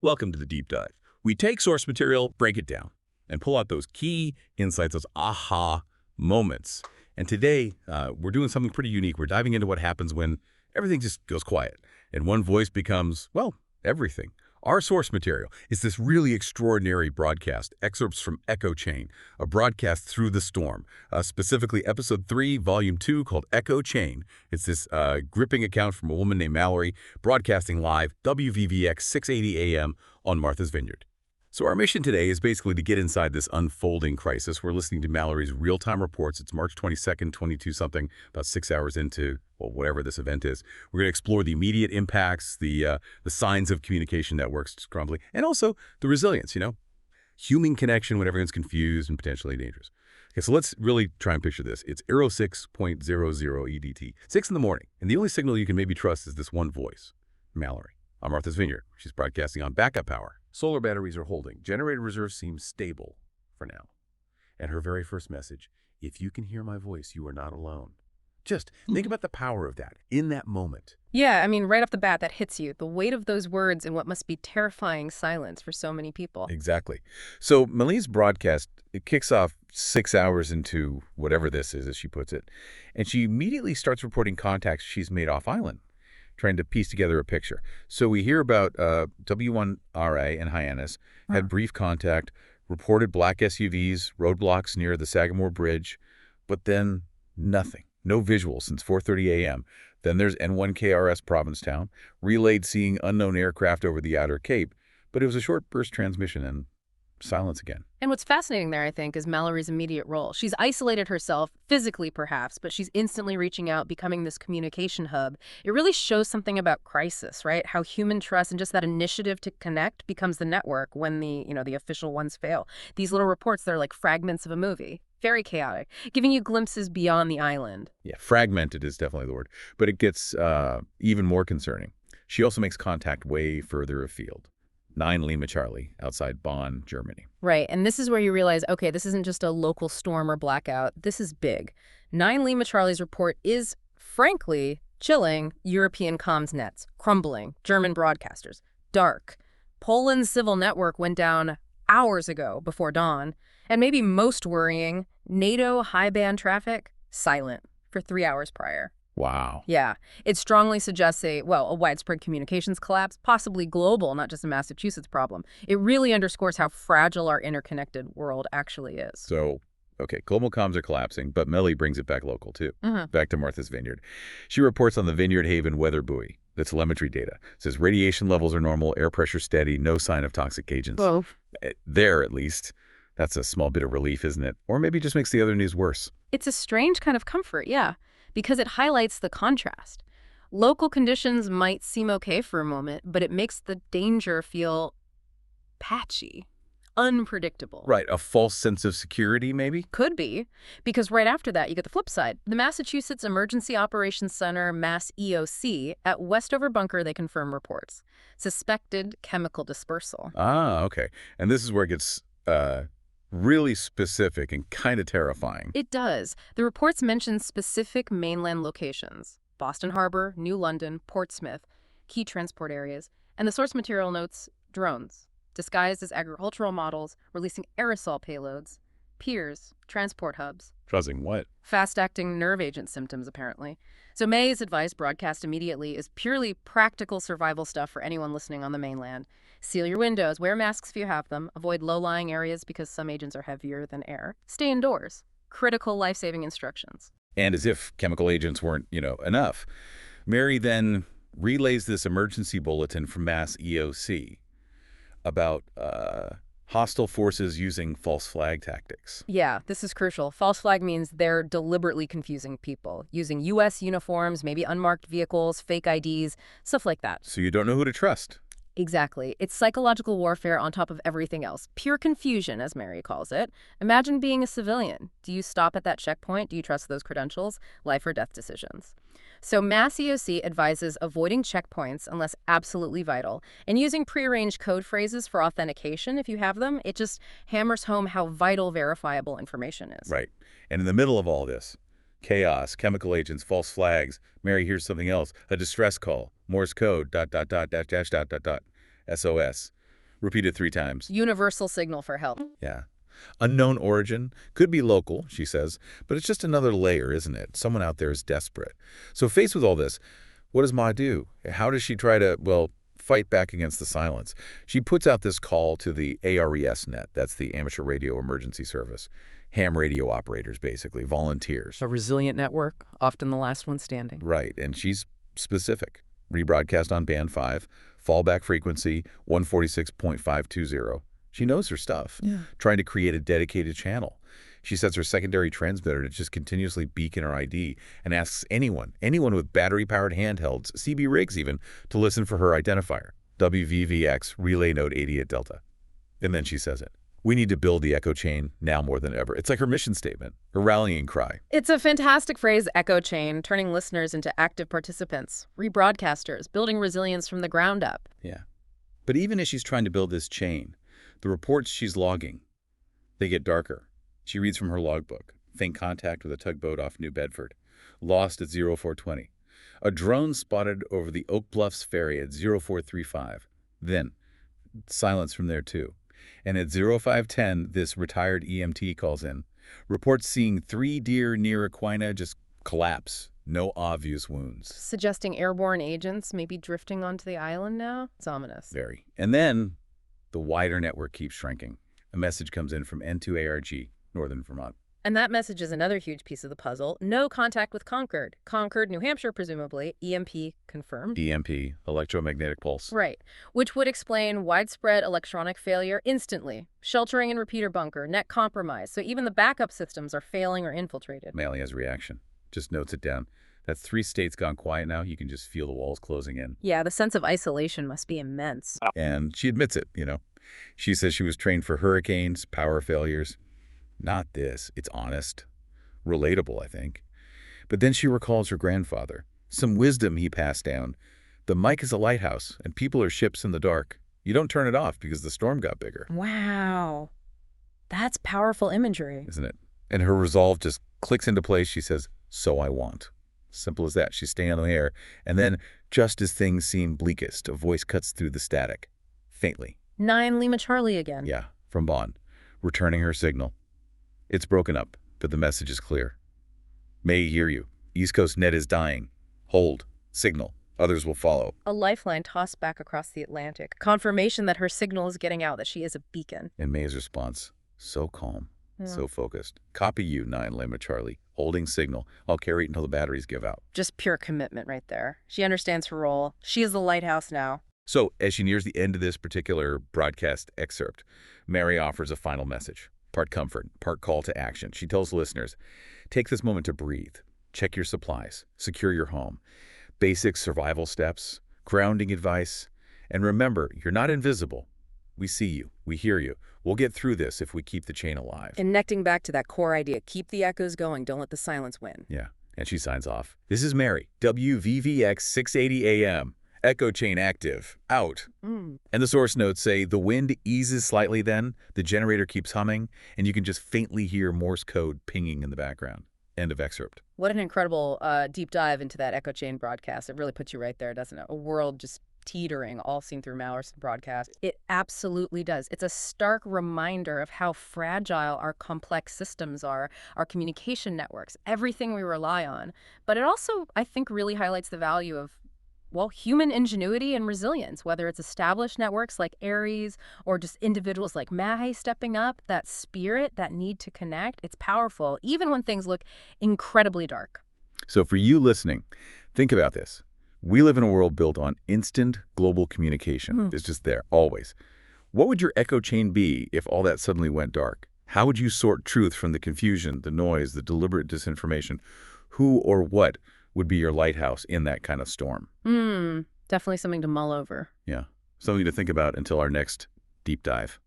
Welcome to the deep dive. We take source material, break it down, and pull out those key insights, those aha moments. And today, we're doing something pretty unique. We're diving into what happens when everything just goes quiet and one voice becomes, well, everything. Our source material is this really extraordinary broadcast, excerpts from Echo Chain, a broadcast through the storm, specifically Episode 3, Volume 2, called Echo Chain. It's this gripping account from a woman named Mallory, broadcasting live, WVVX 680 AM on Martha's Vineyard. So our mission today is basically to get inside this unfolding crisis. We're listening to Mallory's real-time reports. It's March 22nd, 22-something, about 6 hours into, well, whatever this event is. We're going to explore the immediate impacts, the signs of communication networks crumbling, and also the resilience, human connection when everyone's confused and potentially dangerous. Okay, so let's really try and picture this. It's Eero 6.00 EDT, 6 in the morning, and the only signal you can maybe trust is this one voice, Mallory, on Martha's Vineyard. She's broadcasting on backup power. Solar batteries are holding. Generator reserve seems stable for now. And her very first message, if you can hear my voice, you are not alone. Just think about the power of that in that moment. Yeah, I mean, right off the bat, that hits you. The weight of those words in what must be terrifying silence for so many people. Exactly. So Malie's broadcast, it kicks off 6 hours into whatever this is, as she puts it, and she immediately starts reporting contacts she's made off island, trying to piece together a picture. So we hear about W1RA and Hyannis had brief contact, reported black SUVs, roadblocks near the Sagamore Bridge, but then nothing. No visuals since 4:30 a.m. Then there's N1KRS Provincetown, relayed seeing unknown aircraft over the Outer Cape, but it was a short burst transmission and silence again. And what's fascinating there, I think, is Mallory's immediate role. She's isolated herself, physically perhaps, but she's instantly reaching out, becoming this communication hub. It really shows something about crisis, right? How human trust and just that initiative to connect becomes the network when the official ones fail. These little reports, they're like fragments of a movie. Very chaotic, giving you glimpses beyond the island. Yeah, fragmented is definitely the word, but it gets even more concerning. She also makes contact way further afield. 9 Lima Charlie, outside Bonn, Germany. Right, and this is where you realize, okay, this isn't just a local storm or blackout. This is big. 9 Lima Charlie's report is, frankly, chilling. European comms nets, crumbling, German broadcasters, dark. Poland's civil network went down hours ago before dawn. And maybe most worrying, NATO high-band traffic, silent for 3 hours prior. Wow. Yeah, it strongly suggests a widespread communications collapse, possibly global, not just a Massachusetts problem. It really underscores how fragile our interconnected world actually is. So, okay, global comms are collapsing, but Melly brings it back local, too. Back to Martha's Vineyard. She reports on the Vineyard Haven weather buoy. The telemetry data says radiation levels are normal, air pressure steady, no sign of toxic agents. Well, there, at least. That's a small bit of relief, isn't it? Or maybe just makes the other news worse. It's a strange kind of comfort, yeah, because it highlights the contrast. Local conditions might seem okay for a moment, but it makes the danger feel patchy, unpredictable. Right, a false sense of security, maybe? Could be, because right after that, you get the flip side. The Massachusetts Emergency Operations Center, Mass EOC, at Westover Bunker, they confirm reports. Suspected chemical dispersal. Ah, okay. And this is where it gets really specific and kind of terrifying. It does. The reports mention specific mainland locations: Boston Harbor, New London, Portsmouth, key transport areas. And the source material notes drones, disguised as agricultural models, releasing aerosol payloads, piers, transport hubs. Causing what? Fast-acting nerve agent symptoms, apparently. So May's advice, broadcast immediately, is purely practical survival stuff for anyone listening on the mainland. Seal your windows, wear masks if you have them, avoid low-lying areas because some agents are heavier than air. Stay indoors. Critical life-saving instructions. And as if chemical agents weren't, enough, Mary then relays this emergency bulletin from Mass EOC about hostile forces using false flag tactics. Yeah, this is crucial. False flag means they're deliberately confusing people, using U.S. uniforms, maybe unmarked vehicles, fake IDs, stuff like that. So you don't know who to trust. Exactly. It's psychological warfare on top of everything else. Pure confusion, as Mary calls it. Imagine being a civilian. Do you stop at that checkpoint? Do you trust those credentials? Life or death decisions. So Mass EOC advises avoiding checkpoints unless absolutely vital, and using prearranged code phrases for authentication if you have them. It just hammers home how vital verifiable information is. Right. And in the middle of all this, chaos, chemical agents, false flags, Mary hears something else, a distress call, Morse code, ... SOS. Repeated 3 times. Universal signal for help. Yeah. Unknown origin. Could be local, she says, but it's just another layer, isn't it? Someone out there is desperate. So faced with all this, what does Ma do? How does she try to, well, fight back against the silence? She puts out this call to the ARES net. That's the Amateur Radio Emergency Service. Ham radio operators, basically, volunteers. A resilient network, often the last one standing. Right, and she's specific. Rebroadcast on band 5, fallback frequency 146.520. She knows her stuff, trying to create a dedicated channel. She sets her secondary transmitter to just continuously beacon her ID and asks anyone with battery-powered handhelds, CB rigs even, to listen for her identifier, WVVX relay node 80 at Delta. And then she says it. We need to build the echo chain now more than ever. It's like her mission statement, her rallying cry. It's a fantastic phrase, echo chain, turning listeners into active participants, rebroadcasters, building resilience from the ground up. Yeah. But even as she's trying to build this chain, the reports she's logging, they get darker. She reads from her logbook. Faint contact with a tugboat off New Bedford. Lost at 0420. A drone spotted over the Oak Bluffs ferry at 0435. Then, silence from there too. And at 0510, this retired EMT calls in. Reports seeing 3 deer near Aquina just collapse. No obvious wounds. Suggesting airborne agents may be drifting onto the island now? It's ominous. Very. And then the wider network keeps shrinking. A message comes in from N2ARG, Northern Vermont. And that message is another huge piece of the puzzle. No contact with Concord. Concord, New Hampshire, presumably. EMP confirmed. EMP, electromagnetic pulse. Right. Which would explain widespread electronic failure instantly. Sheltering in repeater bunker, net compromise. So even the backup systems are failing or infiltrated. Mally has reaction. Just notes it down. That's 3 states gone quiet now. You can just feel the walls closing in. Yeah, the sense of isolation must be immense. And she admits it, She says she was trained for hurricanes, power failures. Not this. It's honest. Relatable, I think. But then she recalls her grandfather. Some wisdom he passed down. The mic is a lighthouse, and people are ships in the dark. You don't turn it off because the storm got bigger. Wow. That's powerful imagery. Isn't it? And her resolve just clicks into place. She says, so I want. Simple as that. She's staying on the air. And then, just as things seem bleakest, a voice cuts through the static. Faintly. 9 Lima Charlie again. Yeah, from Bonn. Returning her signal. It's broken up, but the message is clear. May hear you. East Coast net is dying. Hold. Signal. Others will follow. A lifeline tossed back across the Atlantic. Confirmation that her signal is getting out, that she is a beacon. And May's response. So calm. So focused. Copy you, 9 Lima Charlie. Holding signal. I'll carry it until the batteries give out. Just pure commitment right there. She understands her role. She is the lighthouse now. So, as she nears the end of this particular broadcast excerpt, Mary offers a final message. Part comfort, part call to action. She tells listeners, take this moment to breathe. Check your supplies. Secure your home. Basic survival steps. Grounding advice. And remember, you're not invisible. We see you. We hear you. We'll get through this if we keep the chain alive. Connecting back to that core idea, keep the echoes going, don't let the silence win. Yeah, and she signs off. This is Mary, WVVX 680 AM. Echo chain active. Out. And the source notes say the wind eases slightly then, the generator keeps humming, and you can just faintly hear Morse code pinging in the background. End of excerpt. What an incredible deep dive into that echo chain broadcast. It really puts you right there, doesn't it? A world just teetering, all seen through Mallory's broadcast. It absolutely does. It's a stark reminder of how fragile our complex systems are, our communication networks, everything we rely on. But it also, I think, really highlights the value of human ingenuity and resilience, whether it's established networks like Ares or just individuals like Mahe stepping up, that spirit, that need to connect, it's powerful, even when things look incredibly dark. So for you listening, think about this. We live in a world built on instant global communication. It's just there, always. What would your echo chain be if all that suddenly went dark? How would you sort truth from the confusion, the noise, the deliberate disinformation? Who or what would be your lighthouse in that kind of storm? Definitely something to mull over. Yeah, something to think about until our next deep dive.